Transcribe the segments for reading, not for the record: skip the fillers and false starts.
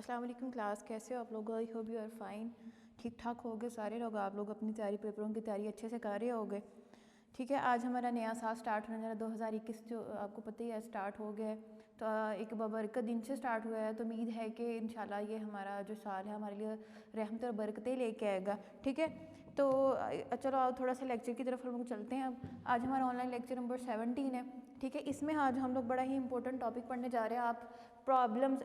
अस्सलाम वालेकुम क्लास, कैसे हो आप लोग? I hope you are fine. ठीक ठाक हो गए सारे लोग? आप लोग अपनी तैयारी, पेपरों की तैयारी अच्छे से कर रहे होगे? ठीक है, आज हमारा नया साल स्टार्ट होने वाला 2021 जो आपको पता ही है स्टार्ट हो गया है। तो एक बबरकत दिन से स्टार्ट हुआ है, तो उम्मीद है कि इंशाल्लाह ये हमारा जो साल है हमारे लिए रहमत और बरकतें लेके आएगा। ठीक है, तो चलो आओ थोड़ा सा लेक्चर की तरफ हम लोग चलते हैं। अब आज हमारा ऑनलाइन लेक्चर नंबर 17 है। ठीक है, इसमें आज हम लोग बड़ा ही इंपॉर्टेंट टॉपिक पढ़ने जा रहे हैं। आप प्रॉब्लम्स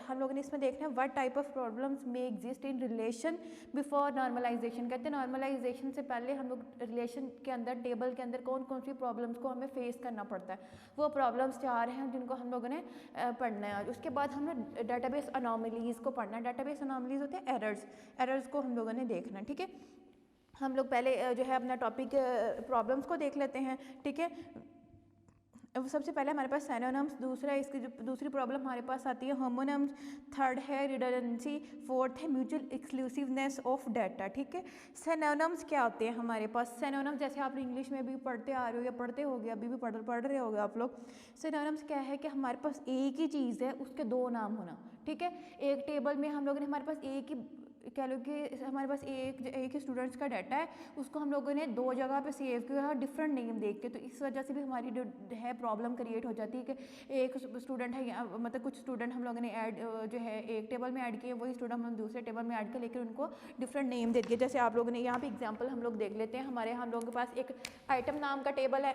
हम लोगों ने इसमें देखना है what type of problems may exist in relation before normalization. कहते हैं नॉर्मलाइजेशन से पहले हम लोग रिलेशन के अंदर, टेबल के अंदर कौन कौन सी प्रॉब्लम्स को हमें फेस करना पड़ता है, वो प्रॉब्लम्स 4 हैं जिनको हम लोगों ने पढ़ना है। उसके बाद हमें डाटाबेस अनोमलीज़ को पढ़ना है। डाटाबेस अनोमलीज़ होते हैं एरर्स को हम लोगों ने देखना है। ठीक है, हम लोग पहले जो है अपना टॉपिक प्रॉब्लम्स को देख लेते हैं। ठीक है, सबसे पहले हमारे पास सिनोनिम्स, दूसरा इसकी जो दूसरी प्रॉब्लम हमारे पास आती है होमोनिम्स, थर्ड है रिडंडेंसी, फोर्थ है म्यूचुअल एक्सक्लूसिवनेस ऑफ डाटा। ठीक है, सिनोनिम्स क्या होते हैं हमारे पास? सिनोनिम्स जैसे आप इंग्लिश में भी पढ़ते आ रहे हो या पढ़ते होगे, अभी भी पढ़ रहे होगे आप लोग। सिनोनिम्स क्या है कि हमारे पास एक ही चीज़ है, उसके दो नाम होना। ठीक है, एक टेबल में हम लोगों ने हमारे पास एक ही, कह लो कि हमारे पास एक ही स्टूडेंट्स का डाटा है, उसको हम लोगों ने दो जगह पे सेव किया है डिफरेंट नेम देख के। तो इस वजह से भी हमारी जो है प्रॉब्लम क्रिएट हो जाती है कि एक स्टूडेंट है, मतलब कुछ स्टूडेंट हम लोगों ने ऐड जो है एक टेबल में ऐड किए, वही स्टूडेंट हम दूसरे टेबल में ऐड कर, लेकिन उनको डिफरेंट नेम दे दिए। जैसे आप लोगों ने यहाँ पे एग्जाम्पल हम लोग देख लेते हैं। हम लोगों के पास एक आइटम नाम का टेबल है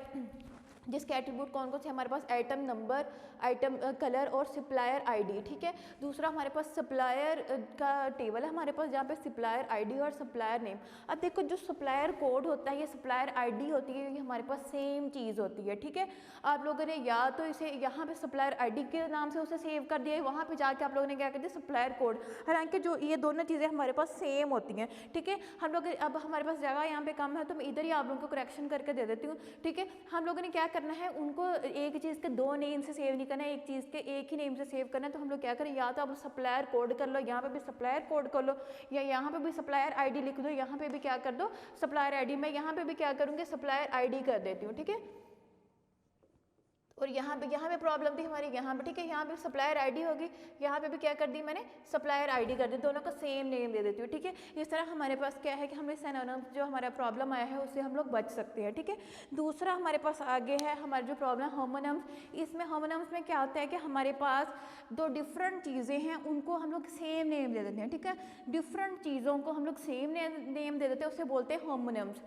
जिसके एट्रीब्यूट कौन कौन से हमारे पास आइटम नंबर, आइटम कलर और सप्लायर आईडी। ठीक है, दूसरा हमारे पास सप्लायर का टेबल है हमारे पास, जहाँ पे सप्लायर आईडी और सप्लायर नेम। अब देखो जो सप्लायर कोड होता है, ये सप्लायर आईडी होती है, ये हमारे पास सेम चीज़ होती है। ठीक है, आप लोगों ने या तो इसे यहाँ पे सप्लायर आईडी के नाम से उसे सेव कर दिया, वहाँ पे जाके आप लोगों ने क्या कर दिया सप्लायर कोड, हालांकि जो ये दोनों चीज़ें हमारे पास सेम होती हैं। ठीक है, हम लोग अब हमारे पास जगह यहाँ पे कम है, तो मैं इधर ही आप लोगों को करेक्शन करके दे देती हूँ। ठीक है, हम लोगों ने क्या करना है, उनको एक चीज़ के दो नेम से सेव नहीं करना है, एक चीज़ के एक ही नेम से सेव करना है। तो हम लोग क्या करें, या तो आप सप्लायर कोड कर लो, यहाँ पे भी सप्लायर कोड कर लो, या यहाँ पे भी सप्लायर आईडी लिख दो, यहाँ पे भी क्या कर दो सप्लायर आईडी। मैं यहाँ पे भी क्या करूँगी सप्लायर आईडी कर देती हूँ। ठीक है, और यहाँ पे प्रॉब्लम थी हमारी यहाँ पे। ठीक है, यहाँ पे सप्लायर आईडी होगी, यहाँ पे भी क्या कर दी मैंने सप्लायर आईडी कर दी, दोनों का सेम नेम दे देती हूँ। ठीक है, इस तरह हमारे पास क्या है कि हमें सिनोनिम्स जो हमारा प्रॉब्लम आया है उससे हम लोग बच सकते हैं। ठीक है, दूसरा हमारे पास आगे है हमारी जो प्रॉब्लम होमोनिम्स। इसमें होमोनिम्स में क्या होता है कि हमारे पास दो डिफरेंट चीज़ें हैं, उनको हम लोग सेम नेम दे देते हैं। ठीक है, डिफरेंट चीज़ों को हम लोग सेम नेम दे देते हैं, उसे बोलते हैं होमोनिम्स।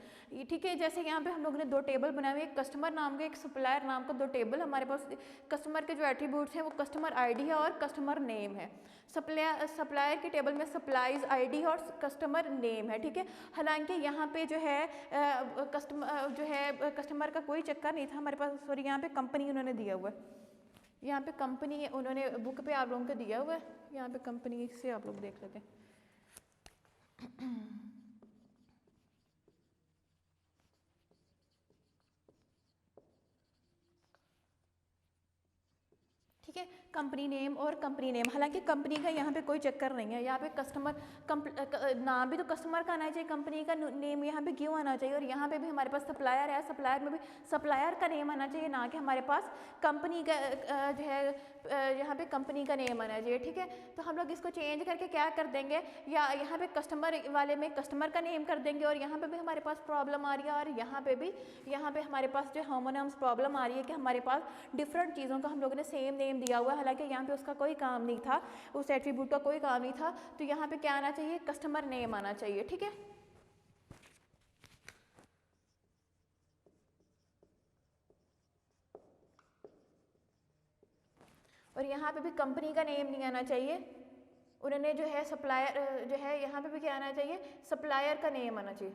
ठीक है, जैसे यहाँ पे हम लोगों ने दो टेबल बनाए हुए, एक कस्टमर नाम का, एक सप्लायर नाम का, दो टेबल हमारे पास। कस्टमर के जो एट्रीब्यूट्स हैं वो कस्टमर आईडी है और कस्टमर नेम है। सप्लायर के टेबल में सप्लाईज आईडी और कस्टमर नेम है। ठीक है, हालांकि यहाँ पे जो है कस्टमर का कोई चक्कर नहीं था हमारे पास, सॉरी यहाँ पे कंपनी उन्होंने दिया हुआ है, यहाँ पे कंपनी उन्होंने बुक पे आप लोगों को दिया हुआ है, यहाँ पे कंपनी से आप लोग देख लेते हैं। ठीक है, कंपनी नेम और कंपनी नेम, हालांकि कंपनी का यहाँ पे कोई चक्कर नहीं है। यहाँ पे कस्टमर नाम भी तो कस्टमर का आना चाहिए, कंपनी का नेम यहाँ पे क्यों आना चाहिए? और यहाँ पे भी हमारे पास सप्लायर है, सप्लायर में भी सप्लायर का नेम आना चाहिए, ना कि हमारे पास कंपनी का जो है यहाँ पे कंपनी का नेम आना चाहिए। ठीक है, तो हम लोग इसको चेंज करके क्या कर देंगे, या यहाँ पे कस्टमर वाले में कस्टमर का नेम कर देंगे, और यहाँ पे भी हमारे पास प्रॉब्लम आ रही है, और यहाँ पे हमारे पास जो होमोनिम्स प्रॉब्लम आ रही है कि हमारे पास डिफरेंट चीज़ों का हम लोगों ने सेम नेम दिया हुआ है, हालांकि यहाँ पे उसका कोई काम नहीं था, उस एट्रीब्यूट का कोई काम नहीं था। तो यहाँ पे क्या आना चाहिए, कस्टमर नेम आना चाहिए। ठीक है, और यहाँ पे भी कंपनी का नेम नहीं आना चाहिए, उन्होंने जो है सप्लायर जो है यहाँ पे भी क्या आना चाहिए, सप्लायर का नेम आना चाहिए।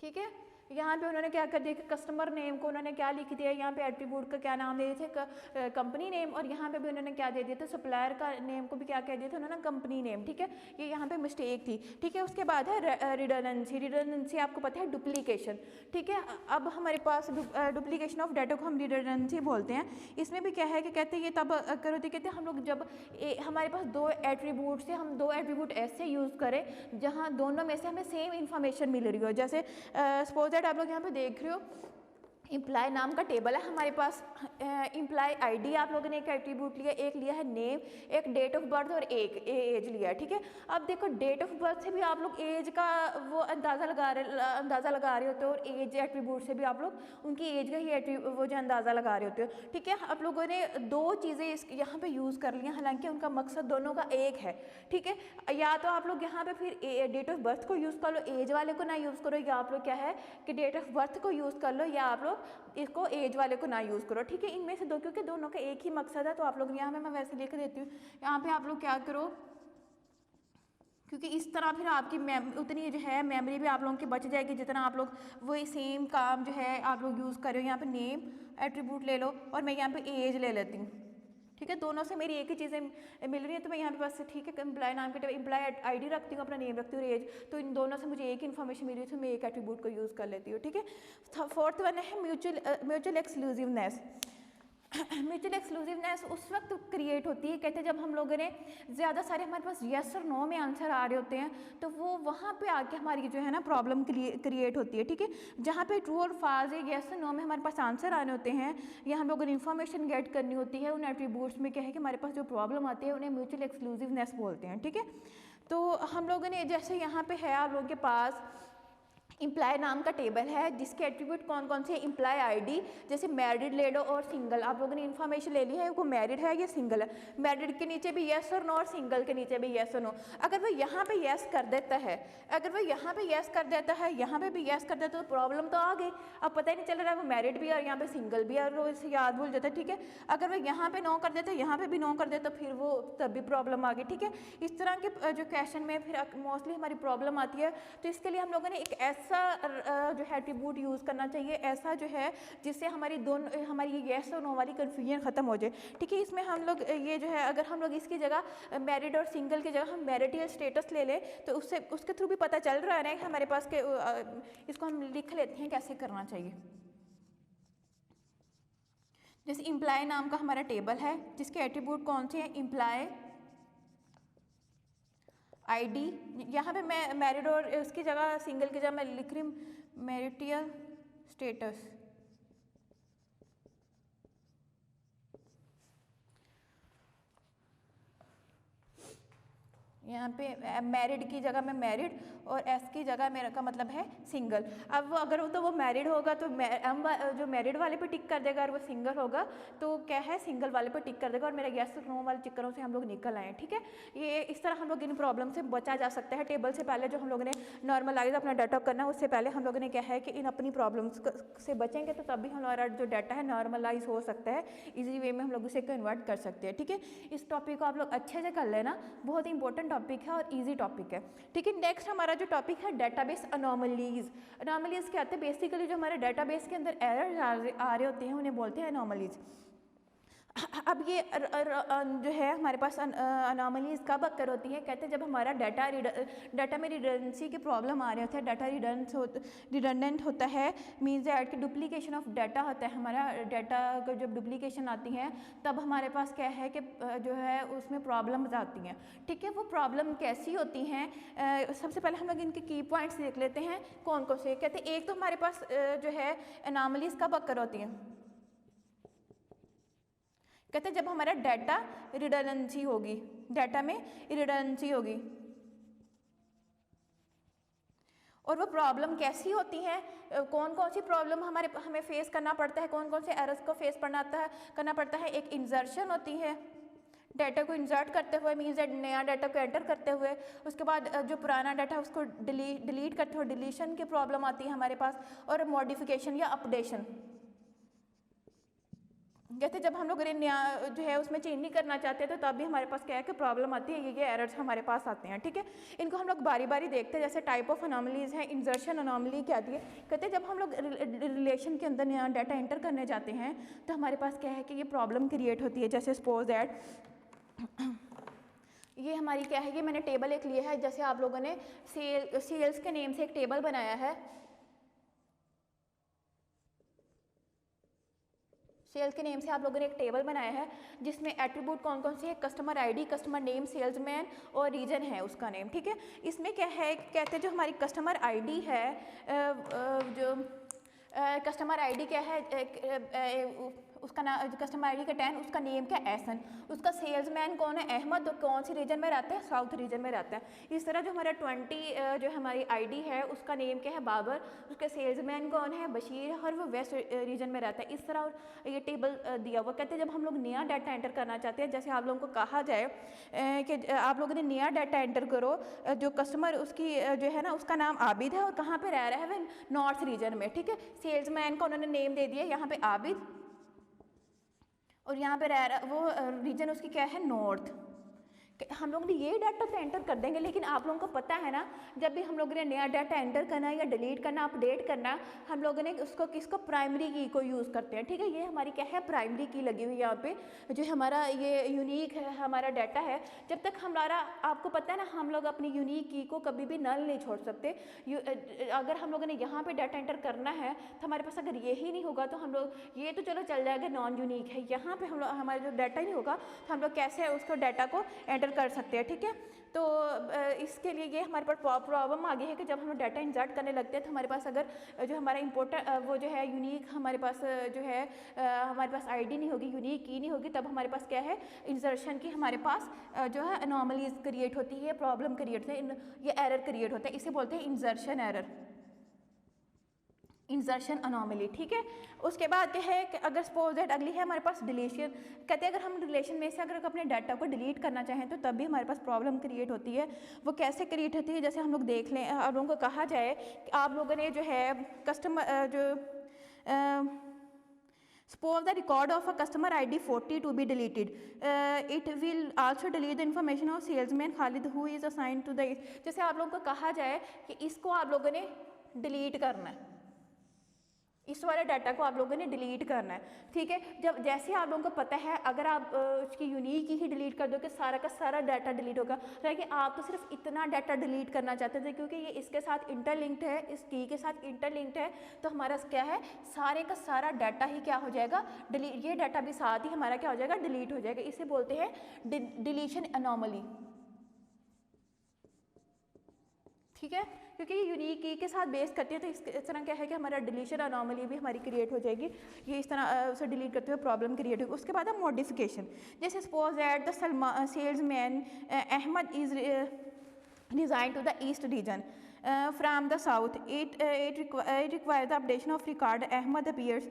ठीक है, यहाँ पे उन्होंने क्या कर दिया कि कस्टमर नेम को उन्होंने क्या लिख दिया, यहाँ पे एट्रीब्यूट का क्या नाम दे दिए थे कंपनी नेम, और यहाँ पे भी उन्होंने क्या दे दिया था सप्लायर का नेम को भी क्या कह दिया था उन्होंने कंपनी नेम। ठीक है, ये यहाँ पे मिस्टेक थी। ठीक है, उसके बाद है रिडंडेंसी आपको पता है डुप्लीकेशन। ठीक है, अब हमारे पास डुप्लीकेशन ऑफ डाटा को हम रिडंडेंसी बोलते हैं। इसमें भी क्या है कि कहते हैं ये तब करो, कहते हैं हम लोग जब हमारे पास दो एट्रीब्यूट से हम दो एट्रीब्यूट ऐसे यूज़ करें जहाँ दोनों में से हमें सेम इन्फॉर्मेशन मिल रही हो। जैसे सपोज दैट आप लोग यहाँ पे देख रहे हो, इम्प्लाई नाम का टेबल है हमारे पास। इम्प्लाई आईडी आप लोगों ने एक एट्रीब्यूट लिया, एक लिया है नेम, एक डेट ऑफ बर्थ और एक एज लिया है, ठीक है। अब देखो डेट ऑफ बर्थ से भी आप लोग एज का वो अंदाज़ा लगा रहे होते हो, और एज एट्रीब्यूट से भी आप लोग उनकी एज का ही वो जो अंदाज़ा लगा रहे होते हो, ठीक है। आप लोगों ने दो चीज़ें इस यहाँ पे यूज़ कर ली हैं, हालांकि उनका मकसद दोनों का एक है, ठीक है। या तो आप लोग यहाँ पे फिर डेट ऑफ बर्थ को यूज़ कर लो, एज वाले को ना यूज़ करो, या आप लोग क्या है कि डेट ऑफ बर्थ को यूज़ कर लो, या आप लोग इसको एज वाले को ना यूज़ करो, ठीक है। इनमें से दो, क्योंकि दोनों का एक ही मकसद है, तो आप लोग यहाँ पे मैं वैसे लिख देती हूँ। यहाँ पे आप लोग क्या करो, क्योंकि इस तरह फिर आपकी उतनी जो है मेमोरी भी आप लोगों की बच जाएगी, जितना आप लोग वही सेम काम जो है आप लोग यूज़ कर रहे हो। यहाँ पे नेम एट्रीब्यूट ले लो और मैं यहाँ पे एज ले लेती हूँ, ठीक है। दोनों से मेरी एक ही चीज़ें मिल रही है, तो मैं यहाँ पे बस ठीक है एम्प्लॉय नाम के एम्प्लॉय आईडी रखती हूँ, अपना नेम रखती हूँ और एज, तो इन दोनों से मुझे एक इन्फॉर्मेशन मिल रही है, तो मैं एक एट्रीब्यूट को यूज़ कर लेती हूँ, ठीक है। फोर्थ वन है म्यूचुअल एक्सक्लूसिवनेस। म्यूचुअल एक्सक्लूसिवनेस उस वक्त क्रिएट होती है, कहते हैं जब हम लोगों ने ज़्यादा सारे हमारे पास येस और नो में आंसर आ रहे होते हैं, तो वो वहाँ पे आके हमारी जो है ना प्रॉब्लम क्रिएट होती है, ठीक है। जहाँ पे ट्रू और फॉल्स या येस और नो में हमारे पास आंसर आने होते हैं, या हम लोगों ने इन्फॉर्मेशन गेट करनी होती है, उन एट्रीब्यूट्स में क्या है कि हमारे पास जो प्रॉब्लम आती है उन्हें म्यूचुअल एक्सक्लूसिवनेस बोलते हैं, ठीक है। तो हम लोगों ने जैसे यहाँ पे है आप लोगों के पास इम्प्लाई नाम का टेबल है, जिसके एट्रीब्यूट कौन कौन से, इम्प्लाई आईडी, जैसे मैरिड ले लो और सिंगल, आप लोगों ने इन्फॉर्मेशन ले ली है वो मैरिड है या सिंगल है, मैरिड के नीचे भी येस और नो और सिंगल के नीचे भी येस और नो। अगर वो यहाँ पे येस कर देता है, अगर वो यहाँ पे येस कर देता है, यहाँ पे भी येस कर देता है, तो प्रॉब्लम तो आ गई। अब पता ही नहीं चल रहा है वो मैरिड भी है और यहाँ पे सिंगल भी है, और वो इसे याद भूल जाता है, ठीक है। अगर वो यहाँ पे नो कर देता है, यहाँ पे भी नो कर देता, फिर वो तब भी प्रॉब्लम आ गई, ठीक है। इस तरह के जो क्वेश्चन में फिर मोस्टली हमारी प्रॉब्लम आती है, तो इसके लिए हम लोगों ने एक ऐसा जो है एट्रीब्यूट यूज़ करना चाहिए, ऐसा जो है जिससे हमारी ये येस और नो वाली कन्फ्यूजन ख़त्म हो जाए, ठीक है। इसमें हम लोग ये जो है, अगर हम लोग इसकी जगह मैरिड और सिंगल की जगह हम मैरिटल स्टेटस ले लें, तो उसके थ्रू भी पता चल रहा है हमारे पास के इसको हम लिख लेते हैं कैसे करना चाहिए। जैसे इम्प्लाई नाम का हमारा टेबल है, जिसके एट्रीब्यूट कौन से हैं, इम्प्लाई आईडी, यहाँ पे मैं मैरिड और उसकी जगह सिंगल की जगह मैं लिख रही हूँ मैरिटल स्टेटस, यहाँ पे मैरिड की जगह में मैरिड और एस की जगह मेरा का मतलब है सिंगल। अब वो अगर वो मैरिड होगा तो जो मैरिड वाले पे टिक कर देगा, और वो सिंगल होगा तो क्या है सिंगल वाले पे टिक कर देगा, और मेरा येस और नो वाले चक्करों से हम लोग निकल आए, ठीक है। ये इस तरह हम लोग इन प्रॉब्लम से बचा जा सकता है। टेबल से पहले जो हम लोगों ने नॉर्मलाइज अपना डाटा करना है, उससे पहले हम लोगों ने क्या है कि इन अपनी प्रॉब्लम्स से बचेंगे, तो तभी हमारा जो डाटा है नॉर्मलाइज हो सकता है, ईजी वे में हम लोग उसे कन्वर्ट कर सकते हैं, ठीक है। इस टॉपिक को आप लोग अच्छे से कर लेना, बहुत ही इंपॉर्टेंट टॉपिक है और इजी टॉपिक है, ठीक है। नेक्स्ट हमारा जो टॉपिक है डेटाबेस अनोमलीज। अनोमलीज क्या होते हैं, बेसिकली जो हमारे डेटाबेस के अंदर एरर्स आ रहे होते हैं उन्हें बोलते हैं अनोमलीज। अब ये जो है हमारे पास अनोमलीज कब अक्कर होती है, कहते हैं जब हमारा डाटा में रिडंडेंसी की प्रॉब्लम आ रही होती है, डाटा रिडंडेंट होता है, मीन्स दैट कि डुप्लीकेशन ऑफ डाटा होता है, हमारा डाटा को जब डुप्लीकेशन आती है तब हमारे पास क्या है कि जो है उसमें प्रॉब्लम्स आती हैं, ठीक है। वो प्रॉब्लम कैसी होती हैं, सबसे पहले हम लोग इनके की पॉइंट्स देख लेते हैं कौन कौन से। कहते हैं एक तो हमारे पास जो है अनोमलीज कब अक्कर होती हैं, कहते हैं जब हमारा डाटा रिडंडेंसी होगी, डाटा में रिडंडेंसी होगी। और वो प्रॉब्लम कैसी होती है, कौन कौन सी प्रॉब्लम हमें फेस करना पड़ता है, कौन कौन से एरर्स को फेस करना पड़ता है। एक इंसर्शन होती है, डाटा को इंसर्ट करते हुए, मीन्स दैट नया डाटा को एंटर करते हुए, उसके बाद जो पुराना डाटा है उसको डिलीट करते हुए डिलीशन की प्रॉब्लम आती है हमारे पास, और मॉडिफिकेशन या अपडेशन। कहते जब हम लोग जो है उसमें चेंज नहीं करना चाहते तो तब भी हमारे पास क्या है कि प्रॉब्लम आती है, ये एरर्स हमारे पास आते हैं, ठीक है। इनको हम लोग बारी बारी देखते हैं। जैसे टाइप ऑफ अनोमलीज है, इंसर्शन अनोमली क्या आती है, कहते हैं जब हम लोग रिलेशन के अंदर नया डाटा एंटर करने जाते हैं तो हमारे पास क्या है कि ये प्रॉब्लम क्रिएट होती है। जैसे सपोज दैट ये हमारी क्या है, ये मैंने टेबल एक लिया है, जैसे आप लोगों ने सेल्स के नेम से एक टेबल बनाया है, सेल्स के नेम से आप लोगों ने एक टेबल बनाया है जिसमें एट्रीब्यूट कौन कौन से है, customer ID, customer name, salesman और रीजन है उसका नेम, ठीक है। इसमें क्या है, कहते हैं जो हमारी कस्टमर आईडी है, जो कस्टमर आईडी क्या है, उसका नाम कस्टमर आईडी का 10, उसका नेम क्या है, एहसन, उसका सेल्समैन कौन है, अहमद, और कौन सी रीजन में रहता है, साउथ रीजन में रहता है। इस तरह जो हमारा 20 जो हमारी आईडी है उसका नेम क्या है, बाबर, उसके सेल्समैन कौन है, बशीर, और वो वेस्ट रीजन में रहता है। इस तरह ये टेबल दिया हुआ। कहते हैं जब हम लोग नया डाटा एंटर करना चाहते हैं, जैसे आप लोगों को कहा जाए कि आप लोगों ने नया डाटा एंटर करो, जो कस्टमर उसकी जो है ना उसका नाम आबिद है और कहाँ पे रह रहा है, वह नॉर्थ रीजन में, ठीक है। सेल्समैन का उन्होंने नेम दे दिया यहाँ पे आबिद, और यहाँ पे रह रहा वो रीजन उसकी क्या है, नॉर्थ। हम लोग ने ये डाटा तो एंटर कर देंगे, लेकिन आप लोगों को पता है ना, जब भी हम लोगों ने नया डाटा एंटर करना या डिलीट करना, अपडेट करना, हम लोगों ने उसको किसको, प्राइमरी की को यूज़ करते हैं, ठीक है। ये हमारी क्या है, प्राइमरी की लगी हुई है यहाँ पे, जो हमारा ये यूनिक है हमारा डाटा है। जब तक हमारा, आपको पता है ना, हम लोग अपनी यूनिक की को कभी भी नल नहीं छोड़ सकते। अगर हम लोगों ने यहाँ पर डाटा एंटर करना है तो हमारे पास अगर यही नहीं होगा तो हम लोग, ये तो चलो चल जाएगा, नॉन यूनिक है, यहाँ पर हम लोग हमारा जो डाटा नहीं होगा तो हम लोग कैसे उसको डाटा को एंटर कर सकते हैं, ठीक है। तो इसके लिए ये हमारे पास प्रॉब्लम आ गई है कि जब हम डाटा इंसर्ट करने लगते हैं तो हमारे पास अगर जो हमारा इम्पोर्टेंट वो जो है यूनिक हमारे पास जो है हमारे पास आईडी नहीं होगी, यूनिक की नहीं होगी, तब हमारे पास क्या है, इंसर्शन की हमारे पास जो है एनॉमलीज क्रिएट होती है, प्रॉब्लम क्रिएट होती है, ये एरर क्रिएट होता है, इसे बोलते हैं इंसर्शन एरर, इंसर्शन अनोमली, ठीक है। उसके बाद क्या है कि अगर सपोज दैट अगली है हमारे पास डिलीशन। कहते हैं अगर हम रिलेशन में से अगर अपने डाटा को डिलीट करना चाहें तो तब भी हमारे पास प्रॉब्लम क्रिएट होती है। वो कैसे क्रिएट होती है, जैसे हम लोग देख लें, आप लोगों को कहा जाए कि आप लोगों ने जो है कस्टमर जो suppose the record of a customer ID 40 to be deleted. It will also delete the information of salesman Khalid who is assigned to the, जैसे आप लोगों को कहा जाए कि इसको आप लोगों ने डिलीट करना है, इस वाले डाटा को आप लोगों ने डिलीट करना है, ठीक है। जब जैसे आप लोगों को पता है अगर आप उसकी यूनिक ही डिलीट कर दो कि सारा का सारा डाटा डिलीट होगा, लेकिन आप तो सिर्फ इतना डाटा डिलीट करना चाहते थे क्योंकि ये इसके साथ इंटरलिंक्ड है, इस की के साथ इंटरलिंक्ड है, तो हमारा क्या है, सारे का सारा डाटा ही क्या हो जाएगा, डिलीट, ये डाटा भी साथ ही हमारा क्या हो जाएगा, डिलीट हो जाएगा। इसे बोलते हैं डिलीशन एनोमली, ठीक है, क्योंकि ये यूनिक की के साथ बेस करती है। तो इस तरह क्या है कि हमारा डिलीशन अनोमली भी हमारी क्रिएट हो जाएगी, ये इस तरह उसे डिलीट करते हुए प्रॉब्लम क्रिएट होगी। उसके बाद है मॉडिफिकेशन, जैसे suppose that the salesman Ahmed is resign to the east region from the south. It requires the updation of record. Ahmad appears.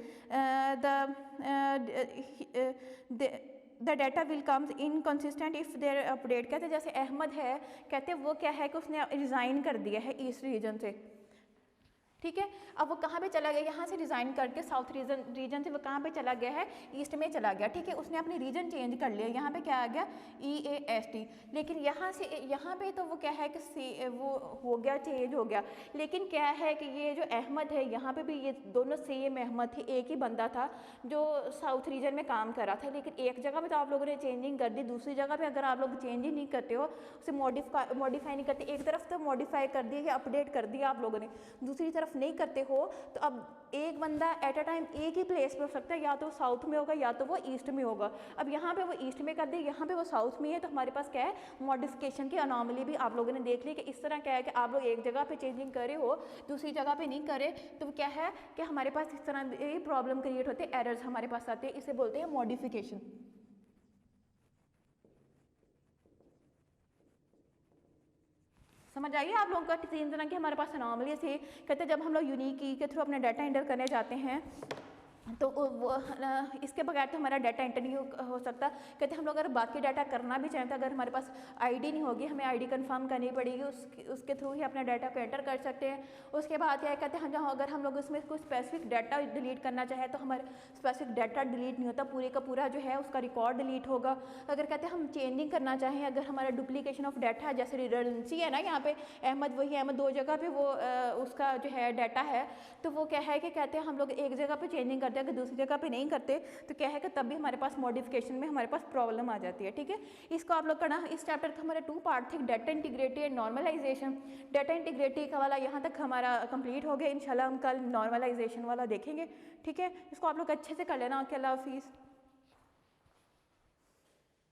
The data will comes inconsistent if their update. कहते हैं जैसे अहमद है, कहते हैं वो क्या है कि उसने रिज़ाइन कर दिया है ईस्ट रीजन से, ठीक है। अब वो कहाँ पे चला गया, यहाँ से रिज़ाइन करके साउथ रीजन से वो कहाँ पे चला गया है, ईस्ट में चला गया, ठीक है। उसने अपनी रीजन चेंज कर लिया, यहाँ पे क्या आ गया, EAST, लेकिन यहाँ से यहाँ पे तो वो क्या है कि वो हो गया, चेंज हो गया। लेकिन क्या है कि ये जो अहमद है, यहाँ पे भी ये दोनों सेम अहमद थे, एक ही बंदा था जो साउथ रीजन में काम कर रहा था, लेकिन एक जगह पर तो आप लोगों ने चेंजिंग कर दी, दूसरी जगह पर अगर आप लोग चेंज ही नहीं करते हो, उसे मॉडिफाई नहीं करते, एक तरफ तो मॉडिफाई कर दिया या अपडेट कर दिया आप लोगों ने, दूसरी तरफ नहीं करते हो, तो अब एक बंदा एट अ टाइम एक ही प्लेस पे हो सकता है, या तो साउथ में होगा या तो वो ईस्ट में होगा। अब यहाँ पे वो ईस्ट में कर दे, यहाँ पे वो साउथ में है, तो हमारे पास क्या है, मॉडिफिकेशन की अनोमली भी आप लोगों ने देख ली कि इस तरह क्या है कि आप लोग एक जगह पे चेंजिंग करे हो, दूसरी जगह पे नहीं करे, तो क्या है कि हमारे पास इस तरह ये प्रॉब्लम क्रिएट होते हैं, एरर्स हमारे पास आते हैं, इसे बोलते हैं मॉडिफिकेशन। समझ आइए आप लोगों का, 3 तरह की हमारे पास अनोमली थी। कहते हैं जब हम लोग यूनिक की के थ्रू अपने डाटा एंटर करने जाते हैं तो वो इसके बगैर तो हमारा डाटा एंटर नहीं हो सकता। कहते हैं हम लोग अगर बाकी डाटा करना भी चाहें तो अगर हमारे पास आईडी नहीं होगी, हमें आईडी कंफर्म करनी पड़ेगी, उसके थ्रू ही अपने डाटा को एंटर कर सकते हैं। उसके बाद क्या कहते हैं, अगर हम लोग उसमें कोई स्पेसिफिक डाटा डिलीट करना चाहें तो हमारे स्पेसिफिक डाटा डिलीट नहीं होता, पूरे का पूरा जो है उसका रिकॉर्ड डिलीट होगा। अगर कहते हैं हम चेंजिंग करना चाहें, अगर हमारा डुप्लीकेशन ऑफ डाटा है, जैसे रिडंडेंसी है ना, यहाँ पे अहमद वही अहमद 2 जगह पे वो उसका जो है डाटा है, तो वो क्या है कि कहते हैं हम लोग एक जगह पे चेंजिंग करते हैं, अगर दूसरी जगह पे नहीं करते तो क्या है कि तब भी हमारे पास मॉडिफिकेशन में हमारे पास प्रॉब्लम आ जाती है, ठीक है। इसको आप लोग करना, इस चैप्टर का हमारे 2 पार्ट थे, data integrity and normalization. Data integrity का वाला यहाँ तक हमारा कंप्लीट हो गया, इंशाल्लाह हम कल नॉर्मलाइजेशन वाला देखेंगे, ठीक है। इसको आप लोग अच्छे से कर लेना। ओके, अल्लाह हाफिज़।